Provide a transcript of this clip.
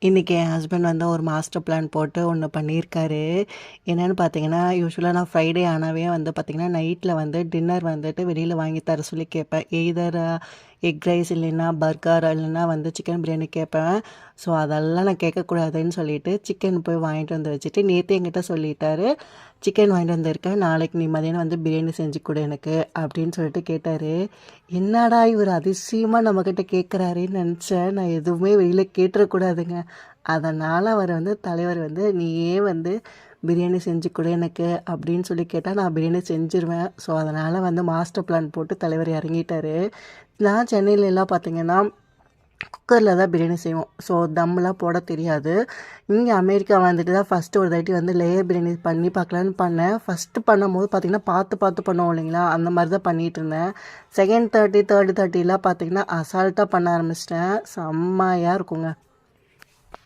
இன்றைக்கி என் ஹஸ்பண்ட் வந்து ஒரு மாஸ்டர் பிளான் போட்டு ஒன்று பண்ணியிருக்காரு. என்னென்னு பார்த்தீங்கன்னா, யூசுவலாக நான் ஃப்ரைடே ஆனாவே வந்து பார்த்திங்கன்னா, நைட்டில் வந்து டின்னர் வந்துட்டு வெளியில் வாங்கி தர சொல்லி கேட்பேன். எய்தர் எக் ரைஸ் இல்லைன்னா பர்கர் இல்லைன்னா வந்து சிக்கன் பிரியாணி கேட்பேன். ஸோ அதெல்லாம் நான் கேட்கக்கூடாதுன்னு சொல்லிட்டு சிக்கன் போய் வாங்கிட்டு வந்து வச்சுட்டு, நேற்று என்கிட்ட சொல்லிட்டாரு, சிக்கன் வாங்கிட்டு வந்திருக்கேன், நாளைக்கு நீ மதியானம் வந்து பிரியாணி செஞ்சு கொடு எனக்கு அப்படின்னு சொல்லிட்டு கேட்டார். என்னடா இவர் அதிசயமாக நம்மக்கிட்ட கேட்குறாருன்னு நினச்சேன். நான் எதுவுமே வெளியில் கேட்டுறக்கூடாதுங்க. அதனால் அவர் வந்து தலைவர் வந்து நீயே வந்து பிரியாணி செஞ்சு கொடு எனக்கு அப்படின்னு சொல்லி கேட்டால் நான் பிரியாணி செஞ்சுருவேன். ஸோ அதனால் வந்து மாஸ்டர் பிளான் போட்டு தலைவர் இறங்கிட்டார். நான் சென்னையிலலாம் பார்த்தீங்கன்னா குக்கரில் தான் பிரியாணி செய்வோம். ஸோ தம்லாம் போட தெரியாது. இங்கே அமெரிக்கா வந்துட்டு தான் ஃபஸ்ட்டு ஒரு தாட்டி வந்து லேயர் பிரியாணி பண்ணி பார்க்கலான்னு பண்ணேன். ஃபஸ்ட்டு பண்ணும்போது பார்த்திங்கன்னா பார்த்து பண்ணுவோம் இல்லைங்களா, அந்த மாதிரி தான் பண்ணிகிட்ருந்தேன். செகண்ட் 30 தேர்டு 30லாம் பார்த்திங்கன்னா அசால்ட்டாக பண்ண ஆரம்பிச்சிட்டேன். செம்மையாக இருக்குங்க.